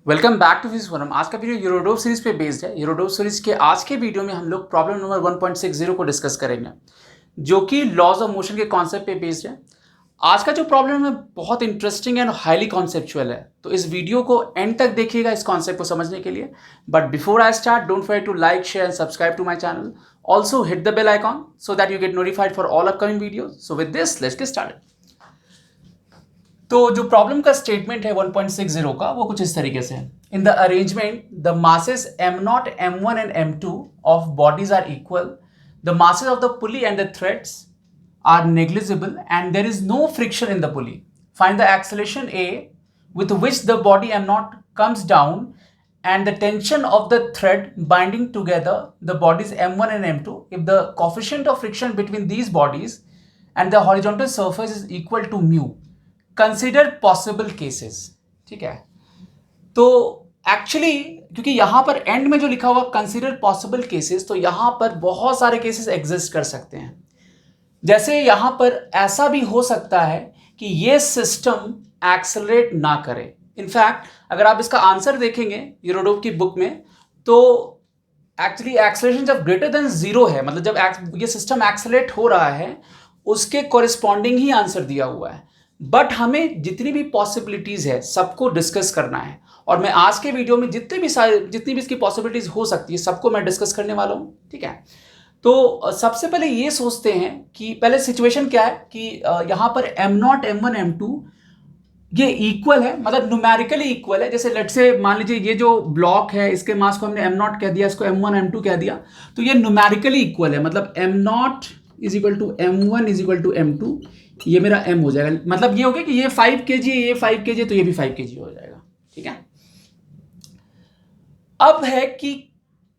Welcome back to physics forum. आज का video Irodov series पे बेस्ड है। यूरोडोव सीरीज के आज के वीडियो में हम लोग प्रॉब्लम नंबर 1.60 को डिस्कस करेंगे, जो कि लॉज ऑफ मोशन के कॉन्सेप्ट पे बेस्ड है। आज का जो प्रॉब्लम है बहुत इंटरेस्टिंग एंड हाईली कॉन्सेप्चुअल है, तो इस वीडियो को एंड तक देखिएगा इस कॉन्सेप्ट को समझने के लिए। But before I start, don't forget to like, share and subscribe to my channel. Also hit the bell icon so that you get notified for all upcoming video. So with this let's get started. तो जो problem का statement है 1.60 का, वो कुछ इस तरीके से है। In the arrangement the masses m0, m1 and m2 of bodies are equal. The masses of the pulley and the threads are negligible and there is no friction in the pulley. Find the acceleration A with which the body m0 comes down and the tension of the thread binding together the bodies m1 and m2 if the coefficient of friction between these bodies and the horizontal surface is equal to mu. Consider possible cases. ठीक है, तो actually क्योंकि यहां पर and में जो लिखा हुआ कंसिडर पॉसिबल केसेस, तो यहां पर बहुत सारे केसेस एग्जिस्ट कर सकते हैं। जैसे यहां पर ऐसा भी हो सकता है कि ये सिस्टम एक्सेलरेट ना करे। इनफैक्ट अगर आप इसका आंसर देखेंगे यूरोडोव की बुक में, तो एक्चुअली एक्सेलरेशन जब ग्रेटर देन 0 है, मतलब जब ये सिस्टम एक्सेलरेट हो रहा है, उसके कोरिस्पॉन्डिंग ही आंसर दिया हुआ है। बट हमें जितनी भी पॉसिबिलिटीज है सबको डिस्कस करना है, और मैं आज के वीडियो में जितनी भी इसकी पॉसिबिलिटीज हो सकती है सबको मैं डिस्कस करने वाला हूं। ठीक है, तो सबसे पहले ये सोचते हैं कि पहले सिचुएशन क्या है कि यहां पर m0, m1, m2 ये इक्वल है, मतलब न्यूमेरिकली इक्वल है। जैसे लेट से मान लीजिए ये जो ब्लॉक है, इसके मास को हमने m0 कह दिया, इसको m1, m2 कह दिया, तो ये न्यूमेरिकली इक्वल है। मतलब m0 is equal to m1 is equal to m2, ये मेरा m हो जाएगा। मतलब ये हो गया कि ये 5 kg है, ये 5 kg है, तो ये भी 5 kg हो जाएगा। ठीक है, अब है कि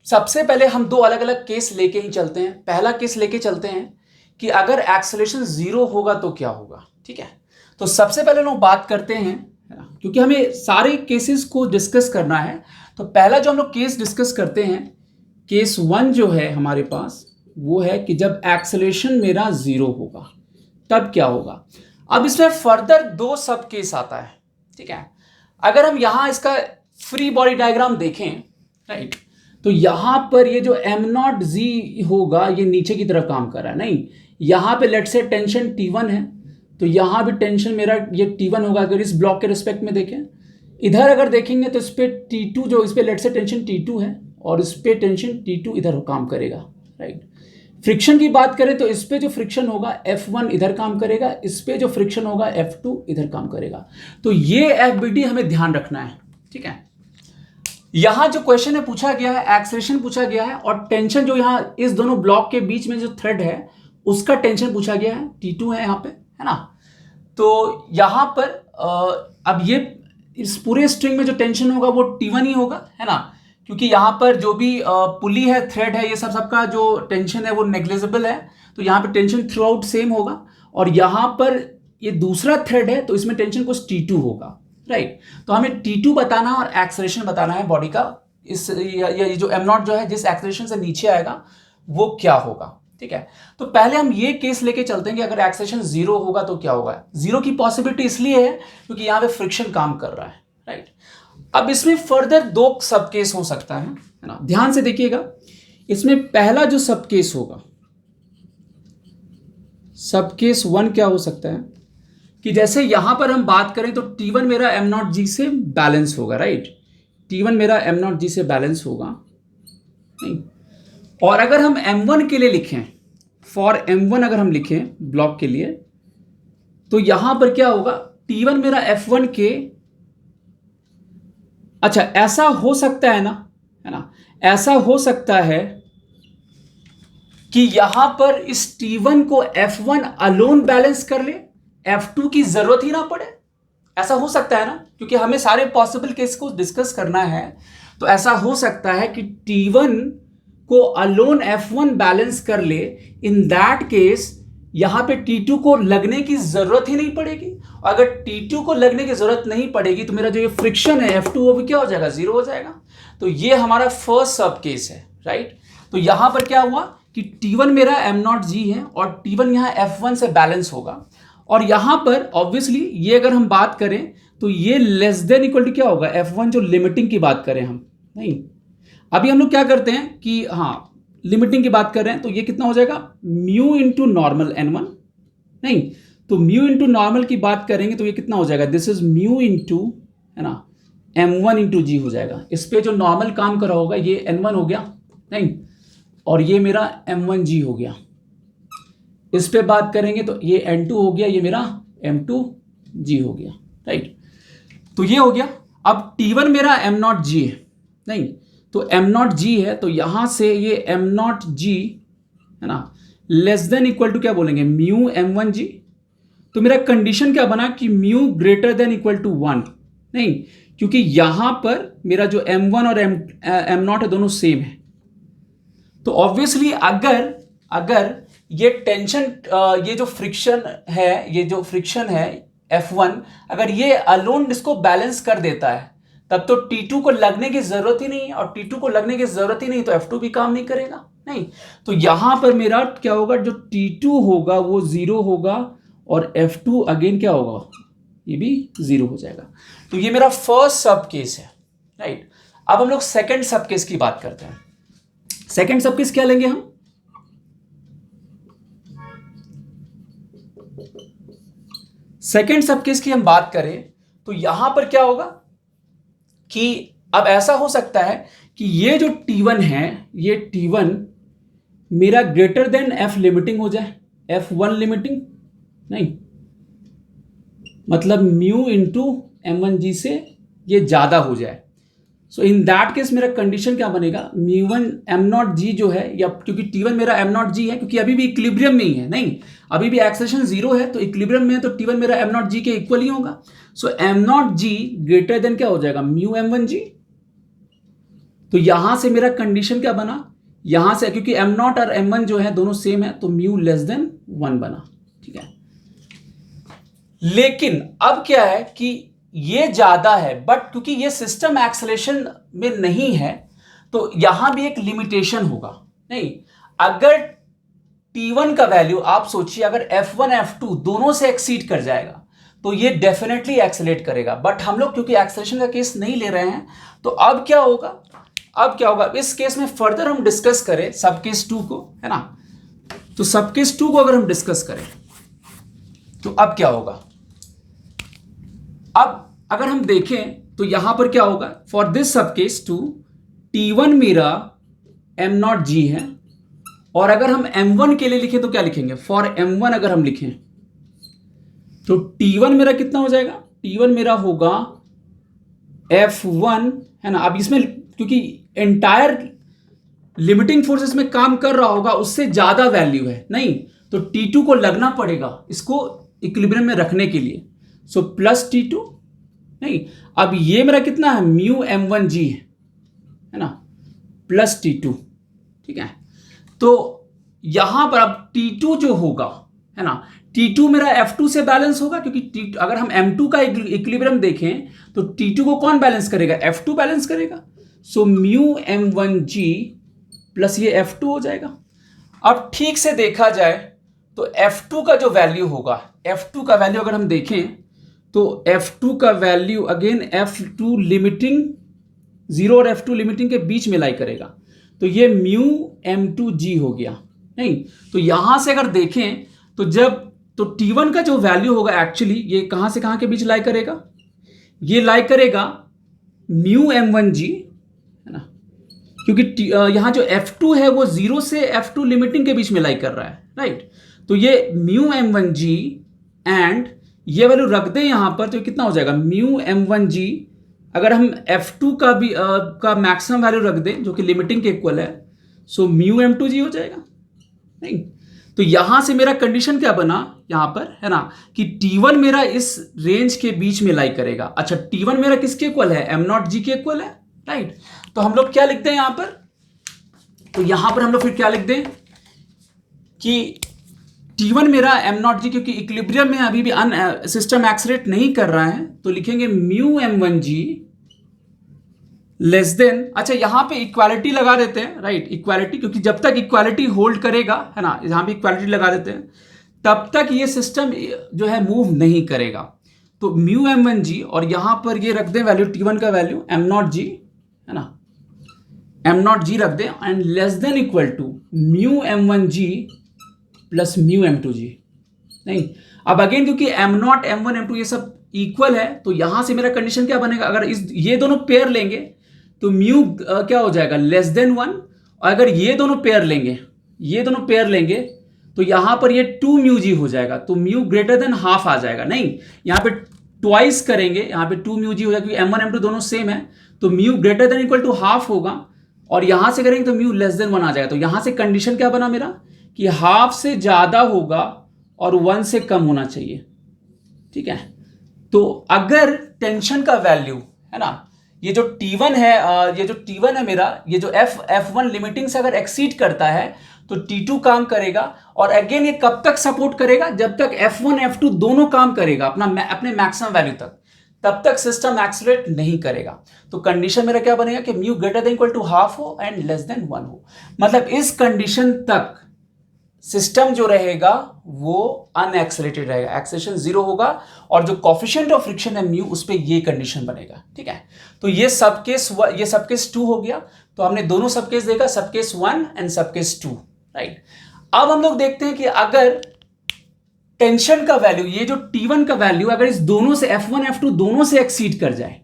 सबसे पहले हम दो अलग अलग केस लेके ही चलते हैं। पहला केस लेके चलते हैं कि अगर एक्सेलरेशन 0 होगा तो क्या होगा। ठीक है, तो सबसे पहले लोग बात करते हैं, क्योंकि हमें सारे केसेस को डिस्कस करना है। तो पहला जो हम लोग केस डिस्कस करते हैं, केस 1 जो है हमारे पास, वो है कि जब एक्सेलरेशन मेरा 0 होगा तब क्या होगा। अब इसमें फर्दर दो सब केस आता है। ठीक है, अगर हम यहां इसका फ्री बॉडी डायग्राम देखें, राइट, तो यहां पर ये जो m0g होगा ये नीचे की तरफ काम कर रहा है। नहीं, यहां पे लेट से टेंशन T1 है, तो यहां भी टेंशन मेरा ये T1 होगा। अगर इस ब्लॉक के रिस्पेक्ट में देखें, इधर अगर देखेंगे तो इस पे T2, जो इस पे लेट से टेंशन T2 है और इस पे टेंशन T2 इधर काम करेगा। राइट, फ्रिक्शन की बात करें तो इस पे जो फ्रिक्शन होगा F1 इधर काम करेगा, इस पे जो फ्रिक्शन होगा F2 इधर काम करेगा। तो ये FBD हमें ध्यान रखना है। ठीक है, यहां जो क्वेश्चन है पूछा गया है, एक्सेलरेशन पूछा गया है, और टेंशन जो यहां इस दोनों ब्लॉक के बीच में जो थ्रेड है उसका टेंशन पूछा गया है, T2 है यहां पे, है ना। तो यहां पर अब ये इस पूरे स्ट्रिंग में जो टेंशन होगा वो T1 ही होगा, है ना, क्योंकि यहाँ पर जो भी पुली है, थ्रेड है, ये सबका जो टेंशन है वो नेग्लिजिबल है, तो यहाँ पे टेंशन थ्रू आउट सेम होगा। और यहाँ पर ये दूसरा थ्रेड है तो इसमें टेंशन कुछ T2 होगा। राइट, तो हमें T2 बताना और एक्सेलरेशन बताना है बॉडी का। इस ये जो m0 जो है जिस एक्सेलरेशन से नीचे आएगा वो क्या होगा। ठीक है, तो पहले हम ये केस लेके चलते हैं कि अगर एक्सेलरेशन 0 होगा तो क्या होगा। 0 की पॉसिबिलिटी इसलिए है क्योंकि यहाँ पे फ्रिक्शन काम कर रहा है। राइट, अब इसमें फर्दर दो सब केस हो सकता है ना, ध्यान से देखिएगा। इसमें पहला जो सब केस होगा, सब केस 1 क्या हो सकता है कि जैसे यहां पर हम बात करें तो T1 मेरा m0g से बैलेंस होगा। राइट, T1 मेरा m0g से बैलेंस होगा। नहीं, और अगर हम m1 के लिए लिखें, फॉर m1 अगर हम लिखें ब्लॉक के लिए, तो यहां पर क्या होगा, T1 मेरा F1 के, अच्छा ऐसा हो सकता है ना, है ना, ऐसा हो सकता है कि यहां पर इस T1 को F1 अलोन बैलेंस कर ले, F2 की जरूरत ही ना पड़े। ऐसा हो सकता है ना, क्योंकि हमें सारे पॉसिबल केस को डिस्कस करना है। तो ऐसा हो सकता है कि T1 को अलोन F1 बैलेंस कर ले। इन दैट केस यहां पे T2 को लगने की जरूरत ही नहीं पड़ेगी। अगर T2 को लगने की जरूरत नहीं पड़ेगी तो मेरा जो ये फ्रिक्शन है F2 वो भी क्या हो जाएगा, 0 हो जाएगा। तो ये हमारा फर्स्ट सब केस है। राइट, तो यहां पर क्या हुआ कि T1 मेरा m0g है और T1 यहां F1 से बैलेंस होगा। और यहां पर ऑब्वियसली ये अगर हम बात करें तो ये लेस देन इक्वल टू क्या होगा, F1 जो लिमिटिंग की बात करें हम, नहीं अभी हम लोग क्या करते हैं कि हाँ लिमिटिंग की बात कर रहे हैं, तो ये कितना हो जाएगा म्यू इंटू नॉर्मल N1, नहीं तो म्यू इंटू नॉर्मल की बात करेंगे तो ये कितना हो जाएगा, दिस इज म्यू इंटू, है ना, M1 इंटू जी हो जाएगा। इस पे जो नॉर्मल काम करा होगा ये N1 हो गया, नहीं, और ये मेरा M1G हो गया। इस पे बात करेंगे तो ये N2 हो गया, ये मेरा M2G हो गया, राइट। तो ये हो गया। अब T1 मेरा M0G है, नहीं तो M0G है, तो यहां से ये M0G, है ना, लेस देन इक्वल टू क्या बोलेंगे, म्यू M1G। तो मेरा कंडीशन क्या बना कि mu greater than equal to 1, नहीं क्योंकि यहां पर मेरा जो M1 और M0 है दोनों सेम है। तो ऑब्वियसली अगर ये टेंशन, ये जो फ्रिक्शन है, ये जो फ्रिक्शन है F1, अगर ये अलोन इसको बैलेंस कर देता है तब तो T2 को लगने की जरूरत ही नहीं है, और T2 को लगने की जरूरत ही नहीं तो F2 भी काम नहीं करेगा, नहीं तो यहां पर मेरा क्या होगा, जो T2 होगा वो 0 होगा और F2 अगेन क्या होगा, ये भी 0 हो जाएगा। तो ये मेरा फर्स्ट सब केस है, राइट। अब हम लोग सेकंड सब केस की बात करते हैं। सेकंड सब केस क्या लेंगे हम, सेकंड सब केस की हम बात करें तो यहां पर क्या होगा कि अब ऐसा हो सकता है कि ये जो T1 है, ये T1 मेरा ग्रेटर देन F लिमिटिंग हो जाए, F1 लिमिटिंग, नहीं मतलब म्यू इंटू M1G से ये ज्यादा हो जाए। सो इन दैट केस मेरा कंडीशन क्या बनेगा, म्यू1 M0G जो है, या क्योंकि T1 मेरा M0G है, क्योंकि अभी भी इक्विलिब्रियम में ही है, नहीं अभी भी एक्सेलेरेशन 0 है, तो इक्विलिब्रियम में है, तो T1 मेरा M0G के इक्वल ही होगा। सो M0G ग्रेटर देन क्या हो जाएगा, म्यू M1G। तो यहां से मेरा कंडीशन क्या बना, यहां से क्योंकि M0 और M1 जो है दोनों सेम है, तो म्यू लेस देन 1 बना, ठीक है। लेकिन अब क्या है कि ये ज्यादा है, बट क्योंकि ये सिस्टम एक्सेलेरेशन में नहीं है तो यहां भी एक लिमिटेशन होगा, नहीं अगर T1 का वैल्यू आप सोचिए अगर F1 F2 दोनों से एक्सीड कर जाएगा तो ये डेफिनेटली एक्सेलेरेट करेगा, बट हम लोग क्योंकि एक्सेलेरेशन का केस नहीं ले रहे हैं, तो अब क्या होगा, इस केस में फर्दर हम डिस्कस करें सब केस 2 को, है ना, तो सब केस 2 को अगर हम डिस्कस करें तो अब क्या होगा, अब अगर हम देखें तो यहां पर क्या होगा, फॉर दिस सब केस 2 T1 मेरा M0G है, और अगर हम M1 के लिए लिखें तो क्या लिखेंगे, फॉर M1 अगर हम लिखें तो T1 मेरा कितना हो जाएगा, T1 मेरा होगा F1, है ना। अब इसमें क्योंकि एंटायर लिमिटिंग फोर्सेस में काम कर रहा होगा उससे ज्यादा वैल्यू है, नहीं तो T2 को लगना पड़ेगा इसको इक्विलिब्रियम में रखने के लिए, सो प्लस T2, नहीं अब ये मेरा कितना है, म्यू M1G है ना, प्लस T2, ठीक है। तो यहां पर अब T2 जो होगा, है ना, T2 मेरा F2 से बैलेंस होगा, क्योंकि अगर हम M2 का इक्विलिब्रियम देखें तो T2 को कौन बैलेंस करेगा, F2 बैलेंस करेगा। सो म्यू M1G प्लस ये F2 हो जाएगा। अब ठीक से देखा जाए तो F2 का जो वैल्यू होगा, F2 का वैल्यू अगर हम देखें तो F2 का वैल्यू अगेन F2 लिमिटिंग 0 और F2 लिमिटिंग के बीच में लाई करेगा, तो ये म्यू M2G हो गया, नहीं तो यहां से अगर देखें तो T1 का जो वैल्यू होगा एक्चुअली ये कहां से कहां के बीच लाई करेगा, ये लाई करेगा म्यू M1G, है ना, क्योंकि यहां जो F2 है वो 0 से F2 लिमिटिंग के बीच में लाई कर रहा है, राइट। तो ये म्यू M1G एंड ये वैल्यू रख दें यहां पर तो कितना हो जाएगा, म्यू M1G अगर हम F2 का भी का मैक्सिमम वैल्यू रख दें जो कि लिमिटिंग के इक्वल है, सो म्यू M2G हो जाएगा, नहीं तो यहां से मेरा कंडीशन क्या बना यहां पर, है ना, कि T1 मेरा इस रेंज के बीच में लाई करेगा। अच्छा T1 मेरा किसके इक्वल है, M0G के इक्वल है, राइट। तो हम लोग क्या लिखते हैं यहां पर, तो यहां पर हम लोग फिर क्या लिख दें कि T1 मेरा M0G, क्योंकि इक्विलिब्रियम में अभी भी सिस्टम एक्सेलरेट नहीं कर रहा है, तो लिखेंगे म्यू M1G लेस देन, अच्छा यहां पे इक्वालिटी लगा देते हैं, राइट, इक्वालिटी, क्योंकि जब तक इक्वालिटी होल्ड करेगा, है ना, यहां भी इक्वालिटी लगा देते हैं, तब तक ये सिस्टम जो है मूव नहीं करेगा। तो म्यू m1g और यहां पर ये रख दें वैल्यू t1 का वैल्यू m0g, है ना, m0g रख दें and less than equal to mu m1g plus mu m2g। नहीं, अब अगेन क्योंकि m0 m1 m2 ये सब इक्वल है तो यहां से मेरा कंडीशन क्या बनेगा, अगर ये दोनों पेयर लेंगे तो म्यू क्या हो जाएगा लेस देन 1, और अगर ये दोनों पेयर लेंगे तो यहां पर ये 2 म्यू जी हो जाएगा, तो म्यू ग्रेटर देन हाफ आ जाएगा। नहीं, यहां पे ट्वाइस करेंगे, यहां पे 2 म्यू जी हो जाएगा क्योंकि m1 m2 दोनों सेम है, तो mu greater than equal to half होगा, और यहां से करेंगे तो म्यू लेस देन 1 आ जाएगा। तो यहां से कंडीशन क्या बना मेरा कि हाफ से ज्यादा होगा और 1 से कम होना चाहिए। ठीक है, तो अगर टेंशन का वैल्यू है ना, ये जो T1 है मेरा, ये जो F1 लिमिटिंग से अगर एक्सीड करता है तो T2 काम करेगा, और अगेन ये कब तक सपोर्ट करेगा, जब तक F1 F2 दोनों काम करेगा अपने मैक्सिमम वैल्यू तक, तब तक सिस्टम एक्सीलरेट नहीं करेगा। तो कंडीशन मेरा क्या बनेगा कि mu greater than equal to half हो एंड लेस देन 1 हो, मतलब इस कंडीशन तक सिस्टम जो रहेगा वो अनएक्सेलरेटेड रहेगा, एक्सेलरेशन 0 होगा, और जो कोफिशिएंट ऑफ फ्रिक्शन है म्यू, उस पे ये कंडीशन बनेगा। ठीक है, तो ये सब केस 2 हो गया, तो हमने दोनों सब केस देखा, सब केस 1 एंड सब केस 2, राइट। अब हम लोग देखते हैं कि अगर टेंशन का वैल्यू, ये जो T1 का वैल्यू अगर इस दोनों से F1 F2 दोनों से एक्सीड कर जाए,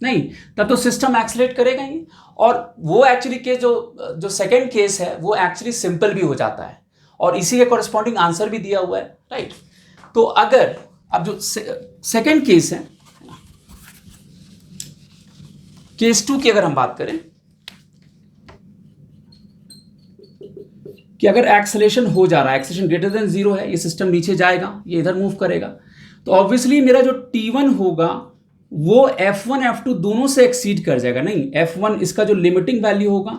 नहीं, तब तो सिस्टम एक्सेलरेट करेगा ही, और वो एक्चुअली के जो सेकेंड केस है वो एक्चुअली सिंपल भी हो जाता है, और इसी के कॉरेस्पॉन्डिंग आंसर भी दिया हुआ है, राइट। तो अगर अब जो सेकेंड केस है, केस 2 की अगर हम बात करें कि अगर एक्सेलरेशन हो जा रहा है, एक्सेलरेशन ग्रेटर देन 0 है, ये सिस्टम नीचे जाएगा, ये इधर मूव करेगा, तो ऑब्वियसली मेरा जो T1 होगा वो F1 F2 दोनों से एक्सीड कर जाएगा। नहीं, F1 इसका जो लिमिटिंग वैल्यू होगा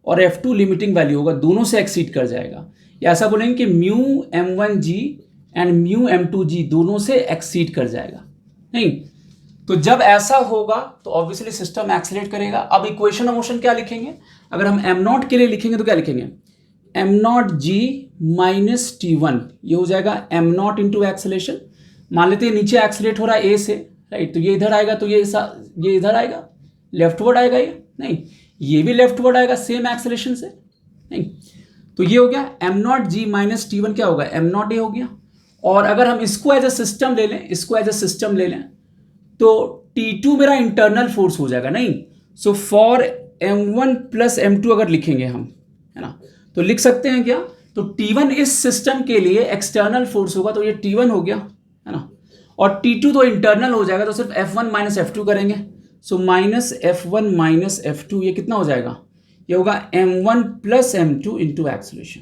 और F2 लिमिटिंग वैल्यू होगा, दोनों से एक्सीड कर जाएगा, या ऐसा बोलेंगे कि mu m1g and mu m2g दोनों से एक्सीड कर जाएगा। नहीं, तो जब ऐसा होगा तो ऑब्वियसली सिस्टम एक्सेलरेट करेगा। अब इक्वेशन ऑफ मोशन क्या लिखेंगे, अगर हम m0 के लिए लिखेंगे तो क्या लिखेंगे, m0g माइनस T1, ये हो जाएगा m0 इंटू एक्सेलरेशन। मान लेते हैं नीचे एक्सेलरेट हो रहा है A से, राइट, तो ये इधर आएगा, तो ये इधर आएगा, लेफ्टवर्ड आएगा, ये नहीं, ये भी लेफ्टवर्ड आएगा सेम एक्सेलरेशन से। नहीं, तो ये हो गया m0g माइनस T1 क्या होगा, m0a हो गया। और अगर हम इसको एज ए सिस्टम ले लें तो T2 मेरा इंटरनल फोर्स हो जाएगा। नहीं, so for m1 plus m2 अगर लिखेंगे हम, है ना, तो लिख सकते हैं क्या, तो T1 इस सिस्टम के लिए एक्सटर्नल फोर्स होगा, तो ये T1 हो गया, है ना, और T2 तो इंटरनल हो जाएगा, तो सिर्फ F1 माइनस F2 करेंगे, so minus F1 minus F2, ये कितना हो जाएगा, ये होगा m1 plus m2 into acceleration,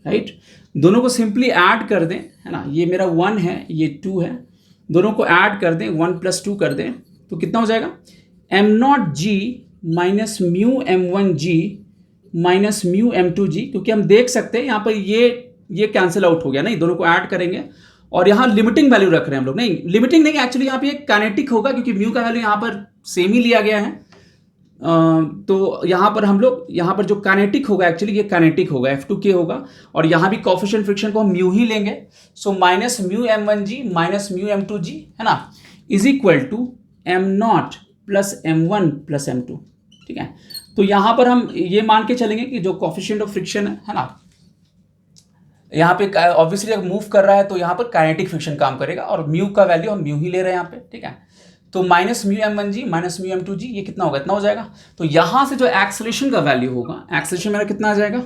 right. दोनों को सिंपली ऐड कर दें, है ना, ये मेरा 1 है, ये 2 है, दोनों को ऐड कर दें, 1 प्लस 2 कर दें, तो कितना हो जाएगा, m0g minus mu m1g minus mu m2g, क्योंकि हम देख सकते हैं यहाँ पर ये कैंसिल आउट हो गया। नहीं, दोनों को ऐड करेंगे, और यहाँ लिमिटिंग वैल्यू रख रहे हैं हम लोग, नहीं लिमिटिंग नहीं, एक्चुअली यहाँ पे काइनेटिक होगा, क्योंकि म्यू का वैल्यू यहाँ पर सेम ही लिया गया है। तो यहाँ पर हम लोग, यहाँ पर जो काइनेटिक होगा एक्चुअली ये काइनेटिक होगा, F2k होगा, और यहाँ भी कोफिशिएंट फ्रिक्शन को हम म्यू ही लेंगे, so minus mu m1g minus mu m2g, है ना, is equal to m0 plus m1 plus m2। ठीक है, तो यहाँ पर हम ये मान के चलेंगे कि जो कोफिशिएंट ऑफ फ्रिक्शन है ना, यहाँ पे ऑब्वियसली अगर मूव कर रहा है तो यहाँ पर काइनेटिक फ्रिक्शन काम करेगा, और म्यू का वैल्यू हम म्यू ही ले रहे हैं यहाँ पे। ठीक है, तो minus mu m1g minus mu m2g, ये कितना होगा, इतना हो जाएगा। तो यहाँ से जो एक्सेलरेशन का वैल्यू होगा, एक्सेलरेशन मेरा कितना आ जाएगा,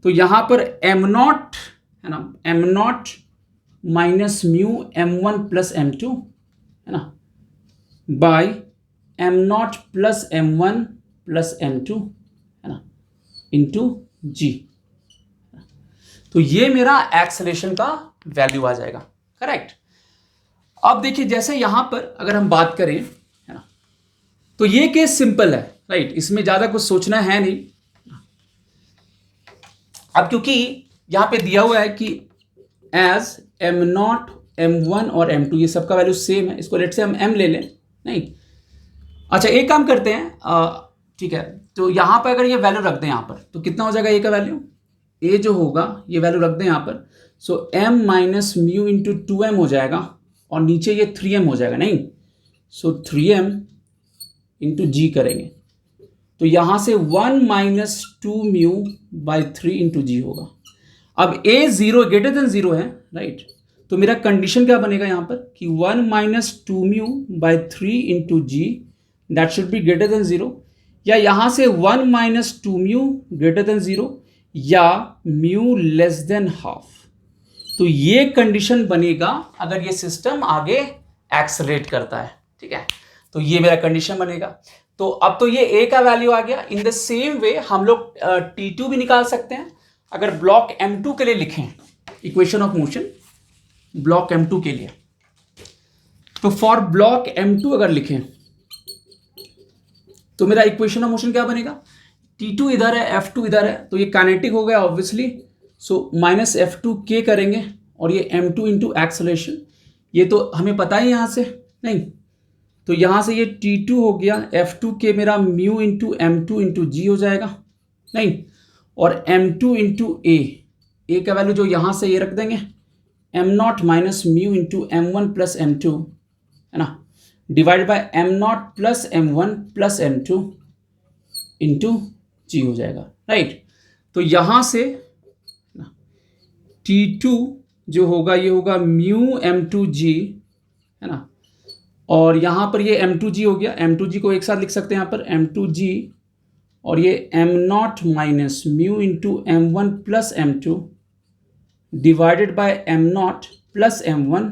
तो यहाँ पर m0 है ना, m0 minus mu m1 plus m2, है ना, bye m0 plus m1 plus m2, है ना, इंटू g। तो ये मेरा एक्सेलरेशन का वैल्यू आ जाएगा, करेक्ट। अब देखिए, जैसे यहां पर अगर हम बात करें, है ना, तो ये केस सिंपल है, राइट, इसमें ज्यादा कुछ सोचना है नहीं। अब क्योंकि यहां पे दिया हुआ है कि एज m0 m1 और m2 ये सबका वैल्यू सेम है, इसको लेट से हम m ले लें। नहीं, अच्छा एक काम करते हैं, ठीक है, तो यहां पर अगर ये वैल्यू रख दें यहां पर, तो कितना हो जाएगा a का वैल्यू, a जो होगा ये वैल्यू रख दें यहां पर, सो m minus mu into 2m हो जाएगा, और नीचे ये 3m हो जाएगा, नहीं, सो 3m इंटू जी करेंगे तो यहाँ से 1 माइनस 2 म्यू बाई 3 इंटू जी होगा। अब a 0 ग्रेटर देन 0 है, राइट, तो मेरा कंडीशन क्या बनेगा यहाँ पर कि 1 minus 2 mu by 3 into g that should be greater than 0, या यहाँ से 1 माइनस 2 म्यू ग्रेटर देन 0 या म्यू लेस देन हाफ। तो ये कंडीशन बनेगा अगर ये सिस्टम आगे एक्सेलरेट करता है, ठीक है, तो ये मेरा कंडीशन बनेगा। तो अब तो ये a का वैल्यू आ गया। इन द सेम वे हम लोग T2 भी निकाल सकते हैं। अगर ब्लॉक M2 के लिए लिखें equation of motion, block M2 के लिए, तो फॉर ब्लॉक M2 अगर लिखें तो मेरा इक्वेशन ऑफ मोशन क्या बनेगा, T2 इधर है, F2 इधर है, तो ये काइनेटिक हो गया ऑब्वियसली, सो माइनस F2k करेंगे और ये M2 इंटू एक्सेलरेशन, ये तो हमें पता है यहाँ से, नहीं, तो यहाँ से ये T2 हो गया, F2k मेरा mu into M2 into g हो जाएगा, नहीं, और M2 इंटू ए का वैल्यू जो यहाँ से ये रख देंगे M0 minus mu into M1 plus M2, है ना, divide by M0 plus M1 plus M2 into g हो जाएगा, राइट। तो यहाँ से T2 जो होगा ये होगा म्यू M2G, है ना, और यहाँ पर ये M2G हो गया, M2G को एक साथ लिख सकते हैं यहाँ पर M2G, और ये M0 minus mu into M1 plus M2 divided by M0 plus M1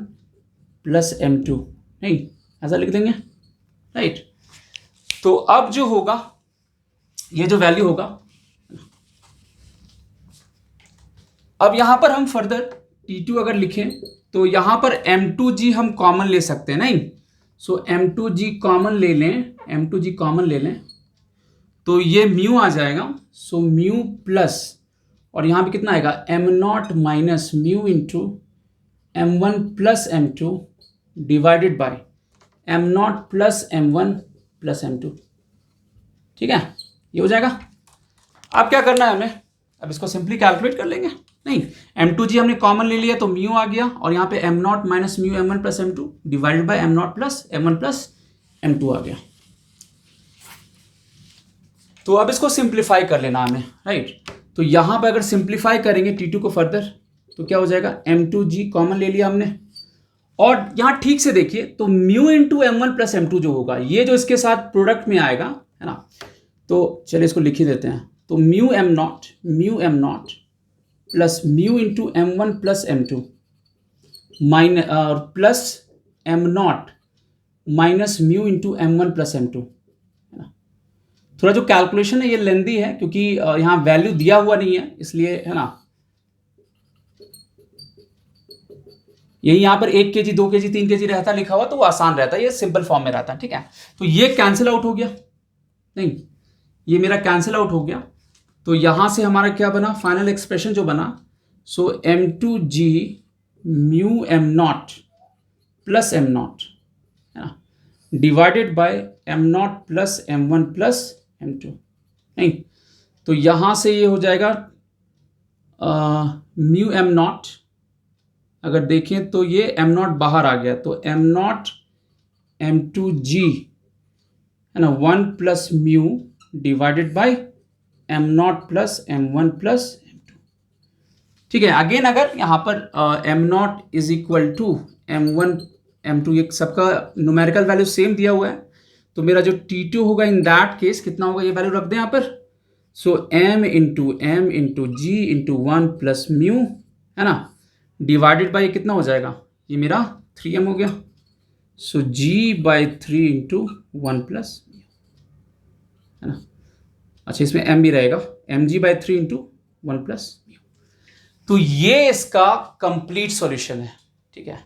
plus M2, नहीं, ऐसा लिख देंगे, राइट। तो अब जो होगा ये जो वैल्यू होगा, अब यहां पर हम फर्दर T2 अगर लिखें तो यहां पर M2G हम कॉमन ले सकते हैं, नहीं, सो M2G कॉमन ले लें, M2G कॉमन ले लें तो ये म्यू आ जाएगा, सो म्यू प्लस, और यहाँ पे कितना आएगा M0 minus mu into M1 plus M2 divided by M0 plus M1 plus M2, ठीक है, ये हो जाएगा। अब क्या करना है हमें, अब इसको सिंपली कैलकुलेट कर लेंगे, नहीं, M2G हमने कॉमन ले लिया तो म्यू आ गया, और यहाँ पे M0 minus mu M1 plus M2 divided by M0 plus M1 plus M2 आ गया। तो अब इसको सिंप्लीफाई कर लेना हमें, राइट। तो यहाँ पे अगर सिंप्लीफाई करेंगे T2 को फर्दर तो क्या हो जाएगा, M2G कॉमन ले लिया हमने, और यहाँ ठीक से देखिए तो mu into M1 plus M2 जो होगा ये जो इसके साथ प्रोडक्ट में आएगा, है ना, तो चलिए इसको लिख ही देते हैं, तो mu M0 plus mu into M1 plus M2 minus plus M0 minus mu into M1 plus M2, थोड़ा जो कैलकुलेशन है ये लेंदी है क्योंकि यहाँ वैल्यू दिया हुआ नहीं है इसलिए, है ना, यही यहाँ पर 1 kg 2 kg 3 kg रहता लिखा हुआ तो वो आसान रहता है, ये सिंपल फॉर्म में रहता है, ठीक है। तो ये कैंसिल आउट हो गया, नहीं, ये मेरा कैंसिल आउट हो गया, तो यहाँ से हमारा क्या बना, फाइनल एक्सप्रेशन जो बना, सो M2G mu M0 plus M0, है ना, divided by M0 plus M1 plus M2, नहीं, तो यहाँ से ये हो जाएगा म्यू M0, अगर देखें तो ये M0 बाहर आ गया तो M0 M2G, है ना, 1 plus mu divided by M0 plus M1 plus M2, ठीक है। अगेन अगर यहाँ पर M0 is equal to M1 M2, ये सबका न्यूमेरिकल वैल्यू सेम दिया हुआ है, तो मेरा जो T2 होगा इन दैट केस कितना होगा, ये वैल्यू रख दें यहाँ पर, सो M into G into 1 plus mu, है ना, डिवाइडेड बाई कितना हो जाएगा, ये मेरा 3m हो गया, सो G by 3 into 1 plus mu, है ना, अच्छा इसमें m भी रहेगा, mg by 3 into 1 plus mu. तो ये इसका कंप्लीट सॉल्यूशन है, ठीक है,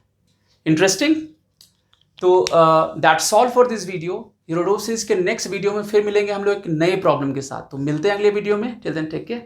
इंटरेस्टिंग। तो that's all for this video. यूरोडोप सीरीज के नेक्स्ट वीडियो में फिर मिलेंगे हम लोग एक नए प्रॉब्लम के साथ, तो मिलते हैं अगले वीडियो में, टिल देन टेक केयर।